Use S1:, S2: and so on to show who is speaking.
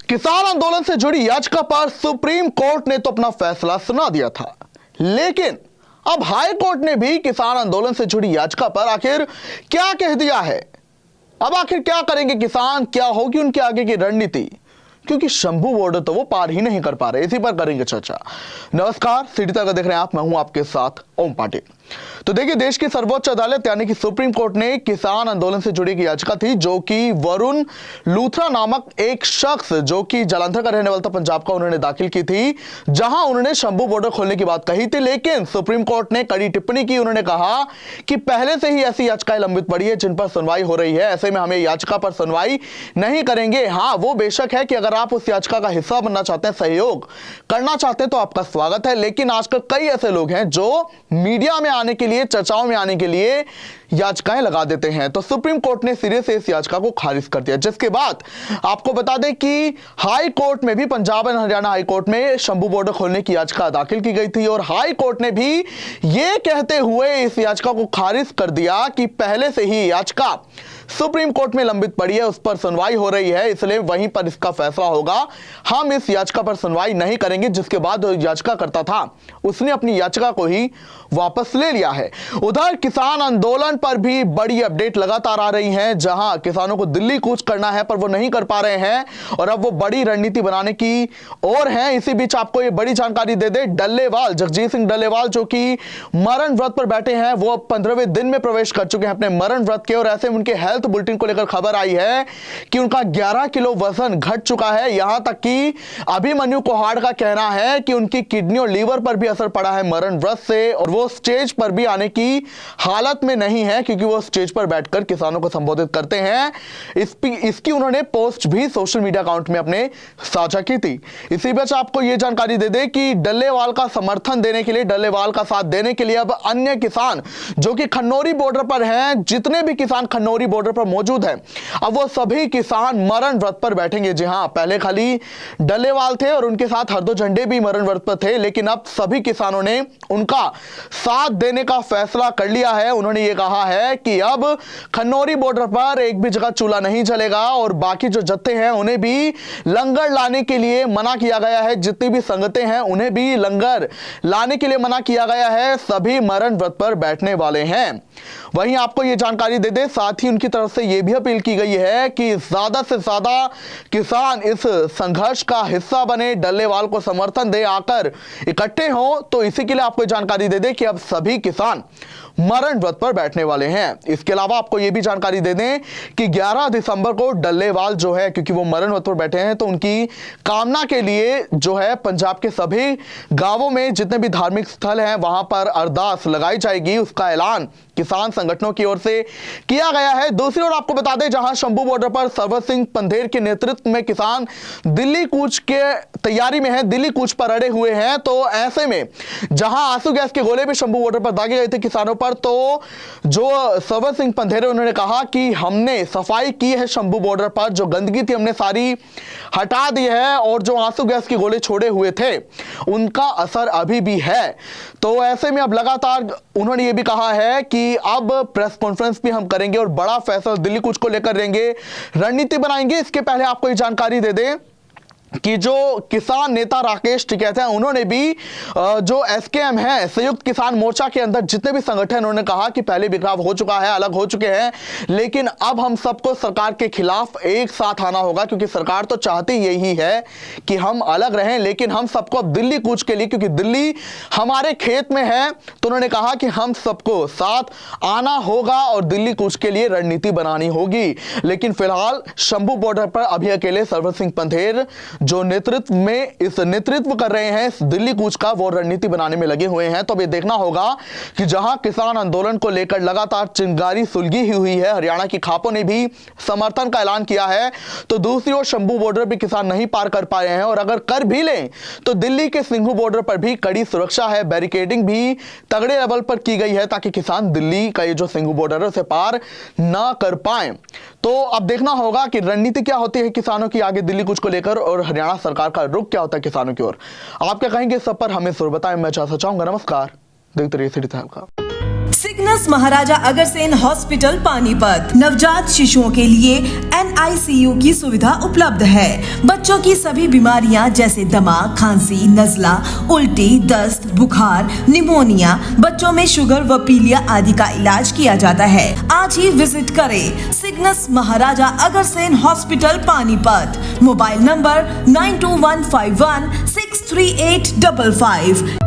S1: किसान आंदोलन से जुड़ी याचिका पर सुप्रीम कोर्ट ने तो अपना फैसला सुना दिया था, लेकिन अब हाई कोर्ट ने भी किसान आंदोलन से जुड़ी याचिका पर आखिर क्या कह दिया है। अब आखिर क्या करेंगे किसान, क्या होगी उनके आगे की रणनीति, क्योंकि शंभू बॉर्डर तो वो पार ही नहीं कर पा रहे। इसी पर करेंगे चर्चा। नमस्कार, सिटी तक देख रहे हैं आप, मैं हूं आपके साथ ओम पाटिल। तो देखिए, देश की सर्वोच्च अदालत यानी कि सुप्रीम कोर्ट ने किसान आंदोलन से जुड़ी एक याचिका थी जो कि वरुण लूथरा नामक एक शख्स जो कि जालंधर का रहने वाला था, पंजाब का, उन्होंने दाखिल की थी, जहां उन्होंने शंभू बॉर्डर खोलने की बात कही थी। लेकिन सुप्रीम कोर्ट ने कड़ी टिप्पणी की। उन्होंने कहा कि पहले से ही ऐसी याचिकाएं लंबित पड़ी है जिन पर सुनवाई हो रही है, ऐसे में हमें याचिका पर सुनवाई नहीं करेंगे। हाँ, वो बेशक है कि अगर आप उस याचिका का हिस्सा बनना चाहते हैं, सहयोग करना चाहते हैं, तो आपका स्वागत है। लेकिन आजकल कई ऐसे लोग हैं जो मीडिया में आने के लिए, चर्चाओं में आने के लिए याचिकाएं लगा देते हैं। तो सुप्रीम कोर्ट ने सिरे से इस याचिका को खारिज कर दिया, जिसके बाद आपको बता दें कि हाई कोर्ट में भी, Punjab and Haryana high court में शंभू बॉर्डर खोलने की याचिका दाखिल की गई थी और हाई कोर्ट ने भी यह कहते हुए इस याचिका को खारिज कर दिया कि पहले से ही याचिका सुप्रीम कोर्ट में लंबित पड़ी है, उस पर सुनवाई हो रही है, इसलिए वहीं पर इसका फैसला होगा। हम इस याचिका पर सुनवाई नहीं करेंगे। जिसके बाद जो याचिका करता था उसने अपनी याचिका को ही वापस ले लिया है। उधर किसान आंदोलन पर भी बड़ी अपडेट लगातार आ रही है, जहां किसानों को दिल्ली कूच करना है पर वो नहीं कर पा रहे हैं और अब वो बड़ी रणनीति बनाने की ओर हैं। इसी बीच आपको ये बड़ी जानकारी दे दे, डल्लेवाल, जगजीत सिंह डल्लेवाल जो कि मरण व्रत पर बैठे हैं, वो अब 15वें दिन में प्रवेश कर चुके हैं अपने मरण व्रत के। और ऐसे में उनके हेल्थ बुलेटिन को लेकर खबर आई है कि उनका 11 किलो वजन घट चुका है। यहां तक कि अभिमन्यु कोहाड़ का कहना है कि उनकी किडनी और लीवर पर भी असर पड़ा है मरण व्रत से, और वो स्टेज पर भी आने की हालत में नहीं है, क्योंकि वो स्टेज पर बैठकर किसानों को संबोधित करते हैं। इसकी उन्होंने पोस्ट भी सोशल मीडिया अकाउंट में अपने साझा की थी। इसी बीच आपको यह जानकारी दे दे कि डल्लेवाल का समर्थन देने के लिए, डल्लेवाल का साथ देने के लिए अब अन्य किसान जो कि खन्नौरी बॉर्डर पर हैं, जितने भी किसान खन्नौरी बॉर्डर पर मौजूद है, अब वो सभी किसान मरण व्रत पर बैठेंगे। जी हां, पहले खाली डल्लेवाल थे और उनके साथ हरदो झंडे भी मरण व्रत पर थे, लेकिन अब सभी किसानों ने उनका साथ देने का फैसला कर लिया है। उन्होंने ये कहा है कि अब खन्नौरी बॉर्डर पर एक भी जगह चूल्हा नहीं जलेगा और बाकी जो जत्थे हैं उन्हें भी लंगर लाने के लिए मना किया गया है। जितनी भी संगतें हैं उन्हें भी लंगर लाने के लिए मना किया गया है। सभी मरण व्रत पर बैठने वाले हैं। वहीं आपको यह जानकारी दे दे, साथ ही उनकी तरफ से यह भी अपील की गई है कि ज्यादा से ज्यादा किसान इस संघर्ष का हिस्सा बने, डल्लेवाल को समर्थन दे, आकर इकट्ठे हों। तो इसी के लिए आपको जानकारी दे दे कि अब सभी किसान मरण व्रत पर बैठने वाले हैं। इसके अलावा आपको यह भी जानकारी दे दें कि 11 दिसंबर को डल्लेवाल जो है, क्योंकि वो मरण व्रत पर बैठे हैं, तो उनकी कामना के लिए जो है पंजाब के सभी गांवों में जितने भी धार्मिक स्थल हैं वहां पर अरदास लगाई जाएगी। उसका ऐलान किसान संगठनों की ओर से किया गया है। दूसरी ओर आपको बता दें, जहां शंभू बॉर्डर पर सरवर सिंह पंधेर के नेतृत्व में किसान दिल्ली कूच के तैयारी में है, दिल्ली कूच पर अड़े हुए हैं। तो ऐसे में जहां आंसू गैस के गोले भी शंभू बॉर्डर पर दागे गए थे किसानों पर, तो जो सरवर सिंह पंधेर उन्होंने कहा कि हमने सफाई की है शंभू बॉर्डर पर, जो गंदगी थी हमने सारी हटा दी है और जो आंसू गैस के गोले छोड़े हुए थे उनका असर अभी भी है। तो ऐसे में अब लगातार उन्होंने ये भी कहा है कि अब प्रेस कॉन्फ्रेंस भी हम करेंगे और बड़ा फैसला दिल्ली कूच को लेकर लेंगे, रणनीति बनाएंगे। इसके पहले आपको ये जानकारी दे दें कि जो किसान नेता राकेश टिकैत हैं, उन्होंने भी जो एसकेएम है, संयुक्त किसान मोर्चा के अंदर जितने भी संगठन, उन्होंने कहा कि पहले बिखराव हो चुका है, अलग हो चुके हैं, लेकिन अब हम सबको सरकार के खिलाफ एक साथ आना होगा, क्योंकि सरकार तो चाहती यही है कि हम अलग रहें, लेकिन हम सबको अब दिल्ली कूच के लिए, क्योंकि दिल्ली हमारे खेत में है, तो उन्होंने कहा कि हम सबको साथ आना होगा और दिल्ली कूच के लिए रणनीति बनानी होगी। लेकिन फिलहाल शंभू बॉर्डर पर अभी अकेले सरवर सिंह पंधेर जो नेतृत्व कर रहे हैं इस दिल्ली कूच का, वो रणनीति बनाने में लगे हुए हैं। तो अब ये देखना होगा कि जहां किसान आंदोलन को लेकर लगातार चिंगारी सुलगी हुई है, हरियाणा की खापों ने भी समर्थन का ऐलान किया है, तो दूसरी ओर शंभू बॉर्डर भी किसान नहीं पार कर पाए हैं, और अगर कर भी लें तो दिल्ली के सिंघू बॉर्डर पर भी कड़ी सुरक्षा है, बैरिकेडिंग भी तगड़े लेवल पर की गई है, ताकि किसान दिल्ली का ये जो सिंघू बॉर्डर है उसे पार ना कर पाए। तो अब देखना होगा कि रणनीति क्या होती है किसानों की आगे दिल्ली कूच को लेकर, और हरियाणा सरकार का रुख क्या होता है किसानों की ओर। आप क्या कहेंगे सब पर हमें जरूर बताएं, मैं चाहूंगा। नमस्कार, देखते रहिए सिटी टाइम का।
S2: Cygnus Maharaja Agrasen hospital Panipat. नवजात शिशुओं के लिए NICU की सुविधा उपलब्ध है। बच्चों की सभी बीमारियां जैसे दमा, खांसी, नजला, उल्टी, दस्त, बुखार, निमोनिया, बच्चों में शुगर व पीलिया आदि का इलाज किया जाता है। आज ही विजिट करें Cygnus Maharaja Agrasen hospital Panipat. Mobile number 9215163855।